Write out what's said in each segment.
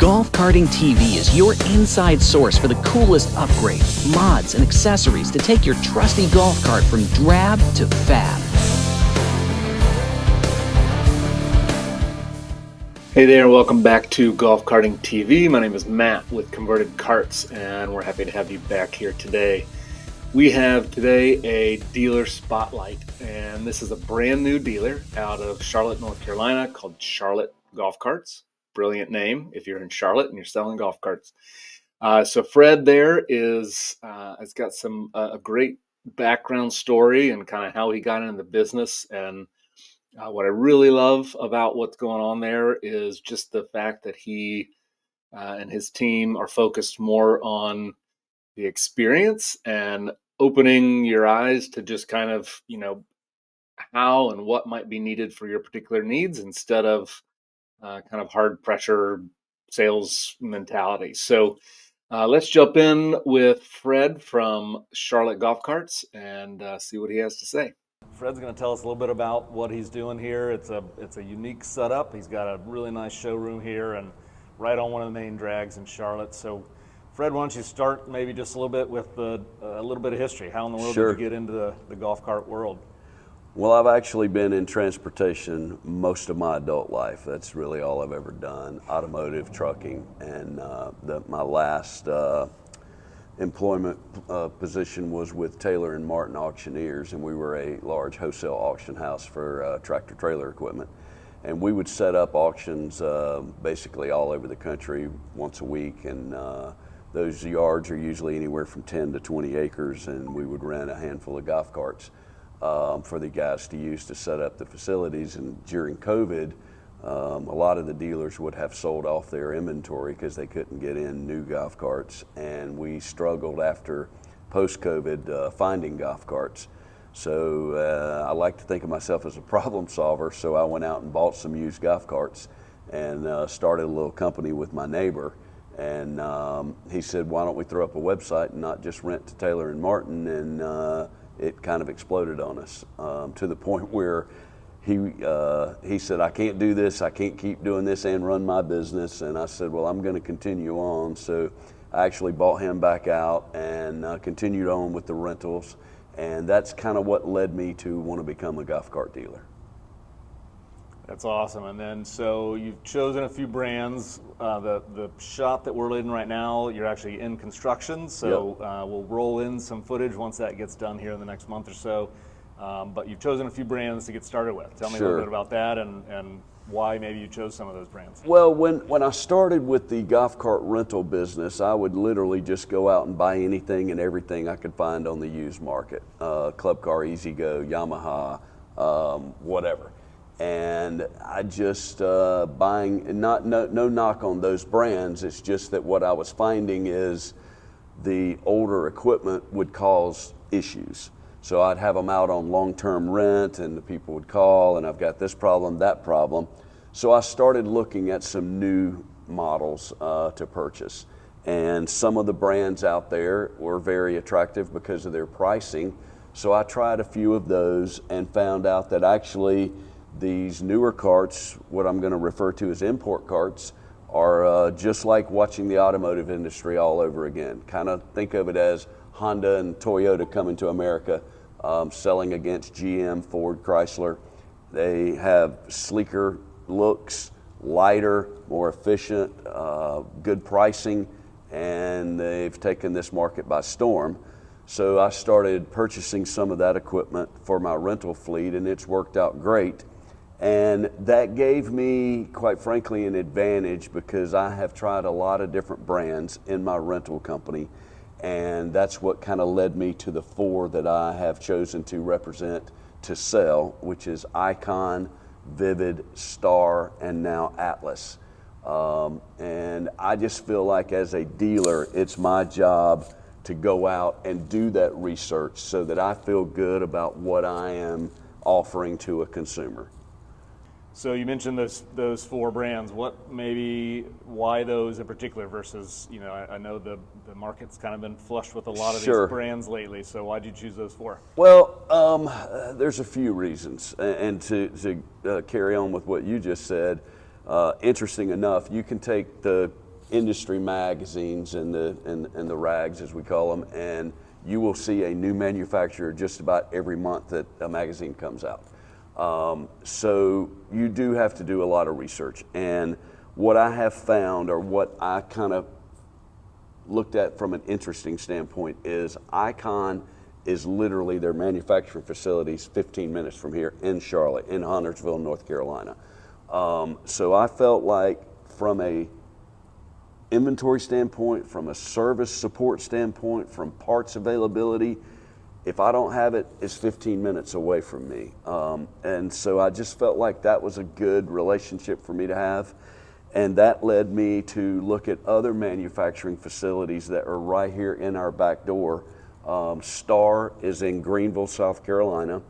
Golf Karting TV is your inside source for the coolest upgrades, mods, and accessories to take your trusty golf cart from drab to fab. Hey there, welcome back to Golf Karting TV. My name is Matt with Converted Carts, and we're happy to have you back here today. We have today a dealer spotlight, and this is a brand new dealer out of Charlotte, North Carolina called Charlotte Golf Carts. Brilliant name if you're in Charlotte and you're selling golf carts. So Fred there has got a great background story and kind of how he got into the business. And what I really love about what's going on there is just the fact that he and his team are focused more on the experience and opening your eyes to just kind of, how and what might be needed for your particular needs instead of kind of hard pressure sales mentality. So let's jump in with Fred from Charlotte Golf Carts and see what he has to say. Fred's going to tell us a little bit about what he's doing here. It's a unique setup. He's got a really nice showroom here and right on one of the main drags in Charlotte. So Fred, why don't you start maybe just a little bit with a little bit of history. How in the world Sure. did you get into the golf cart world? Well, I've actually been in transportation most of my adult life. That's really all I've ever done, automotive, trucking, and my last employment position was with Taylor and Martin Auctioneers, and we were a large wholesale auction house for tractor trailer equipment. And we would set up auctions basically all over the country once a week, and those yards are usually anywhere from 10 to 20 acres, and we would rent a handful of golf carts for the guys to use to set up the facilities. And during COVID, a lot of the dealers would have sold off their inventory because they couldn't get in new golf carts, and we struggled after post-COVID finding golf carts. So I like to think of myself as a problem solver, so I went out and bought some used golf carts and started a little company with my neighbor. And he said, why don't we throw up a website and not just rent to Taylor and Martin? And it kind of exploded on us to the point where he said, I can't do this, I can't keep doing this and run my business. And I said, well, I'm going to continue on. So I actually bought him back out and continued on with the rentals. And that's kind of what led me to want to become a golf cart dealer. That's awesome. And then, so you've chosen a few brands. The shop that we're in right now, you're actually in construction. So Yep. We'll roll in some footage once that gets done here in the next month or so. But you've chosen a few brands to get started with. Tell me a little bit about that and why maybe you chose some of those brands. Well, when I started with the golf cart rental business, I would literally just go out and buy anything and everything I could find on the used market. Club Car, E-Z-GO, Yamaha, whatever. And I just buying, and no knock on those brands, it's just that what I was finding is the older equipment would cause issues. So I'd have them out on long-term rent and the people would call and I've got this problem, that problem. So I started looking at some new models to purchase. And some of the brands out there were very attractive because of their pricing. So I tried a few of those and found out that actually these newer carts, what I'm going to refer to as import carts, are just like watching the automotive industry all over again. Kind of think of it as Honda and Toyota coming to America, selling against GM, Ford, Chrysler. They have sleeker looks, lighter, more efficient, good pricing, and they've taken this market by storm. So I started purchasing some of that equipment for my rental fleet, and it's worked out great. And that gave me, quite frankly, an advantage because I have tried a lot of different brands in my rental company. And that's what kind of led me to the four that I have chosen to represent to sell, which is Icon, Vivid, Star, and now Atlas. And I just feel like as a dealer, it's my job to go out and do that research so that I feel good about what I am offering to a consumer. So you mentioned those four brands. Why those in particular versus, I know the market's kind of been flushed with a lot of Sure. these brands lately. So why did you choose those four? Well, there's a few reasons. And to carry on with what you just said, interesting enough, you can take the industry magazines and the rags, as we call them, and you will see a new manufacturer just about every month that a magazine comes out. So you do have to do a lot of research. And what I have found, or what I kind of looked at from an interesting standpoint, is Icon is literally their manufacturing facilities 15 minutes from here in Charlotte, in Huntersville, North Carolina. So I felt like from a inventory standpoint, from a service support standpoint, from parts availability, if I don't have it, it's 15 minutes away from me. And so I just felt like that was a good relationship for me to have. And that led me to look at other manufacturing facilities that are right here in our back door. Star is in Greenville, South Carolina.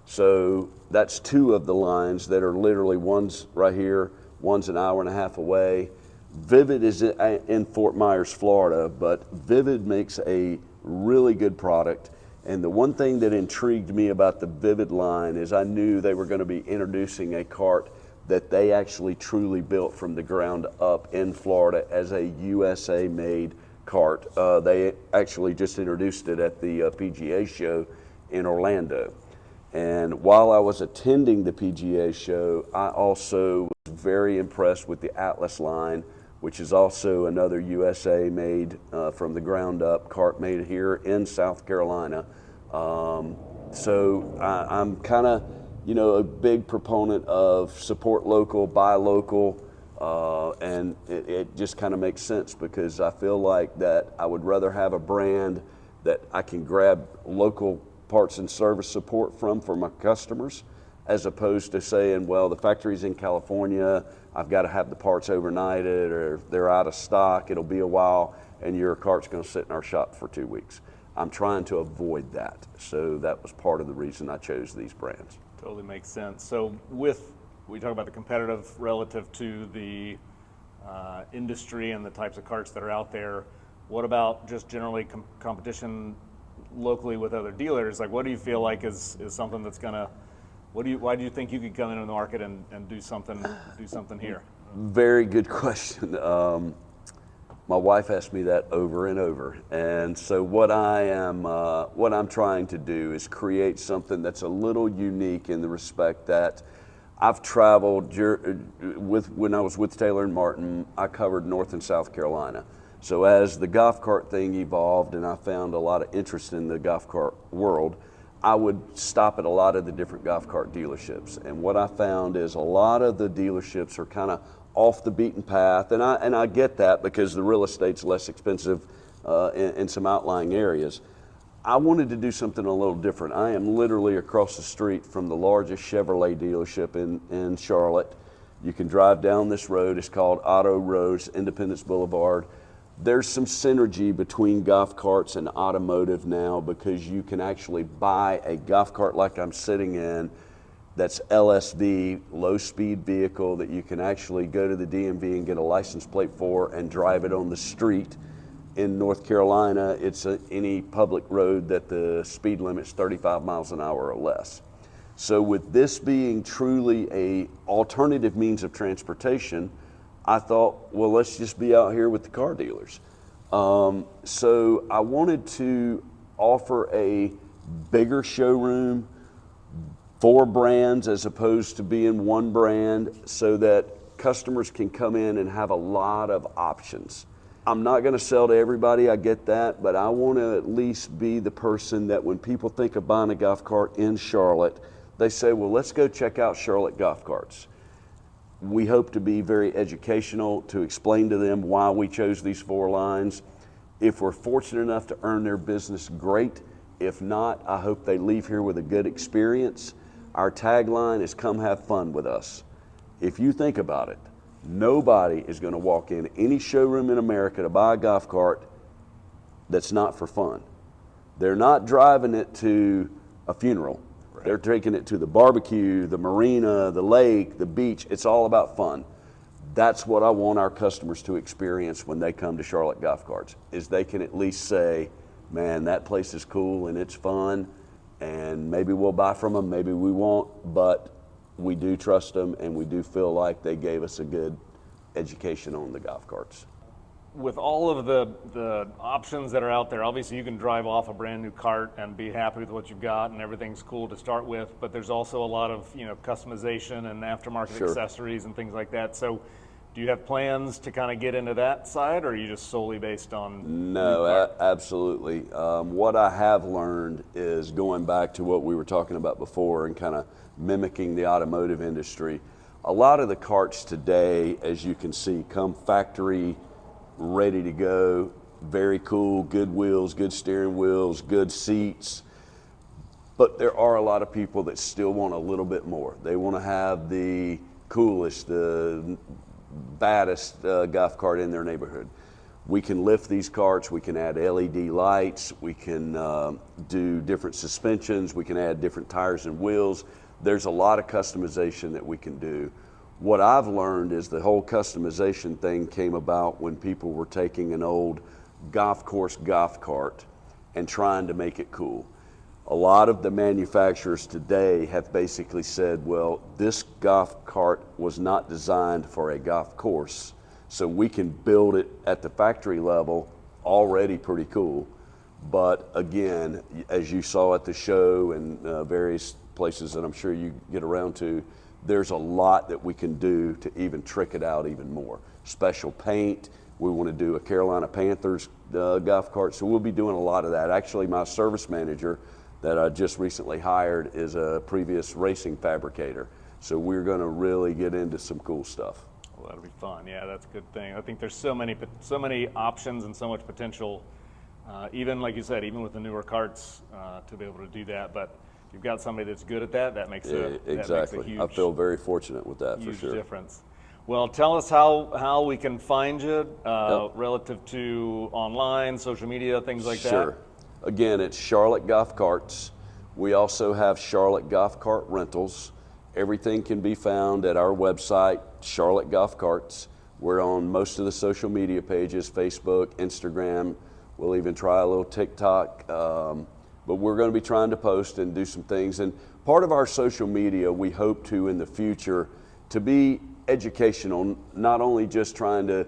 So that's two of the lines that are literally, one's right here, one's an hour and a half away. Vivid is in Fort Myers, Florida, but Vivid makes a really good product. And the one thing that intrigued me about the Vivid line is I knew they were going to be introducing a cart that they actually truly built from the ground up in Florida as a USA made cart. They actually just introduced it at the PGA show in Orlando. And while I was attending the PGA show, I also was very impressed with the Atlas line, which is also another USA made from the ground up cart made here in South Carolina. So I'm kind of, a big proponent of support local, buy local, and it just kind of makes sense, because I feel like that I would rather have a brand that I can grab local parts and service support from for my customers, as opposed to saying, well, the factory's in California, I've got to have the parts overnighted, or they're out of stock, it'll be a while, and your cart's going to sit in our shop for 2 weeks. I'm trying to avoid that. So that was part of the reason I chose these brands. Totally makes sense. So we talk about the competitive relative to the industry and the types of carts that are out there. What about just generally competition locally with other dealers? Like, what do you feel like is something that's gonna, why do you think you could come into the market and do something here? Very good question. My wife asked me that over and over, and so what I'm trying to do is create something that's a little unique in the respect that I've traveled when I was with Taylor & Martin. I covered North and South Carolina. So as the golf cart thing evolved and I found a lot of interest in the golf cart world, I would stop at a lot of the different golf cart dealerships. And what I found is a lot of the dealerships are kind of off the beaten path, and I get that, because the real estate's less expensive in some outlying areas. I wanted to do something a little different. I am literally across the street from the largest Chevrolet dealership in Charlotte. You can drive down this road. It's called Auto Roads, Independence Boulevard. There's some synergy between golf carts and automotive now, because you can actually buy a golf cart like I'm sitting in, that's LSV, low speed vehicle, that you can actually go to the DMV and get a license plate for and drive it on the street. In North Carolina, it's any public road that the speed limit's 35 miles an hour or less. So with this being truly a alternative means of transportation, I thought, well, let's just be out here with the car dealers. So I wanted to offer a bigger showroom, 4 brands as opposed to being 1 brand, so that customers can come in and have a lot of options. I'm not going to sell to everybody, I get that, but I want to at least be the person that when people think of buying a golf cart in Charlotte, they say, well, let's go check out Charlotte Golf Carts. We hope to be very educational, to explain to them why we chose these 4 lines. If we're fortunate enough to earn their business, great. If not, I hope they leave here with a good experience. Our tagline is, come have fun with us. If you think about it, nobody is going to walk in any showroom in America to buy a golf cart that's not for fun. They're not driving it to a funeral. Right. They're taking it to the barbecue, the marina, the lake, the beach. It's all about fun. That's what I want our customers to experience when they come to Charlotte Golf Carts, is they can at least say, man, that place is cool and it's fun, and maybe we'll buy from them, maybe we won't, but we do trust them, and we do feel like they gave us a good education on the golf carts. with all of the options that are out there, obviously you can drive off a brand new cart and be happy with what you've got and everything's cool to start with, but there's also a lot of, customization and aftermarket Sure. accessories and things like that. So do you have plans to kind of get into that side, or are you just solely based on No, absolutely. What I have learned is going back to what we were talking about before and kind of mimicking the automotive industry. A lot of the carts today, as you can see, come factory ready to go, very cool, good wheels, good steering wheels, good seats. But there are a lot of people that still want a little bit more. They want to have the coolest, the baddest golf cart in their neighborhood. We can lift these carts, we can add LED lights, we can do different suspensions, we can add different tires and wheels. There's a lot of customization that we can do. What I've learned is the whole customization thing came about when people were taking an old golf course golf cart and trying to make it cool. A lot of the manufacturers today have basically said, well, this golf cart was not designed for a golf course, so we can build it at the factory level already pretty cool. But again, as you saw at the show and various places that I'm sure you get around to, there's a lot that we can do to even trick it out even more. Special paint, we want to do a Carolina Panthers golf cart, so we'll be doing a lot of that. Actually, my service manager that I just recently hired is a previous racing fabricator, so we're going to really get into some cool stuff. Well, that'll be fun. Yeah, that's a good thing. I think there's so many options and so much potential, even like you said, even with the newer carts, to be able to do that. But if you've got somebody that's good at that, that makes Exactly. a huge, I feel very fortunate with that, for huge sure. difference. Well, tell us how we can find you relative to online, social media, things like that. Sure. Again, it's Charlotte Golf Carts. We also have Charlotte Golf Cart Rentals. Everything can be found at our website, Charlotte Golf Carts. We're on most of the social media pages, Facebook, Instagram. We'll even try a little TikTok. But we're going to be trying to post and do some things. And part of our social media, we hope to, in the future, to be educational, not only just trying to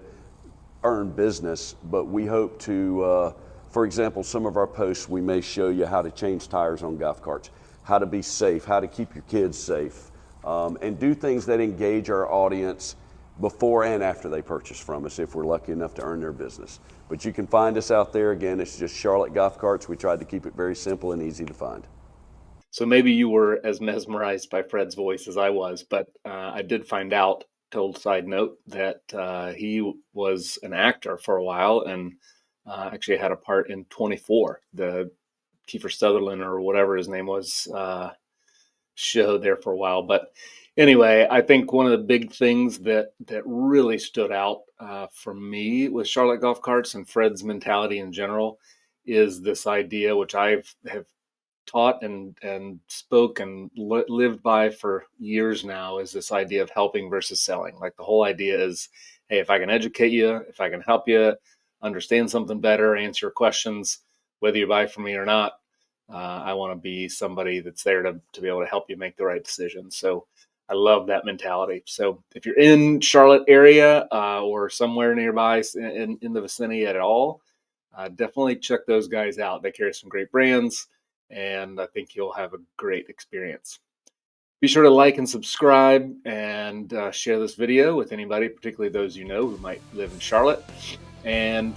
earn business, but we hope to, for example, some of our posts, we may show you how to change tires on golf carts, how to be safe, how to keep your kids safe, and do things that engage our audience before and after they purchase from us, if we're lucky enough to earn their business. But you can find us out there. Again, it's just Charlotte Golf Carts. We tried to keep it very simple and easy to find. So maybe you were as mesmerized by Fred's voice as I was, but I did find out, total side note, that he was an actor for a while and actually had a part in 24, the Kiefer Sutherland or whatever his name was, show there for a while. But anyway, I think one of the big things that really stood out for me with Charlotte Golf Carts and Fred's mentality in general is this idea, which I have taught and spoke and lived by for years now, is this idea of helping versus selling. Like the whole idea is, hey, if I can educate you, if I can help you understand something better, answer your questions, whether you buy from me or not, I want to be somebody that's there to be able to help you make the right decision. So I love that mentality. So if you're in Charlotte area or somewhere nearby in the vicinity at all, definitely check those guys out. They carry some great brands, and I think you'll have a great experience. Be sure to like and subscribe and share this video with anybody, particularly those you know who might live in Charlotte. And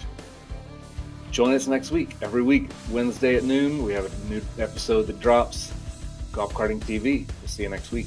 join us next week. Every week, Wednesday at noon, we have a new episode that drops. Golf Carting TV. We'll see you next week.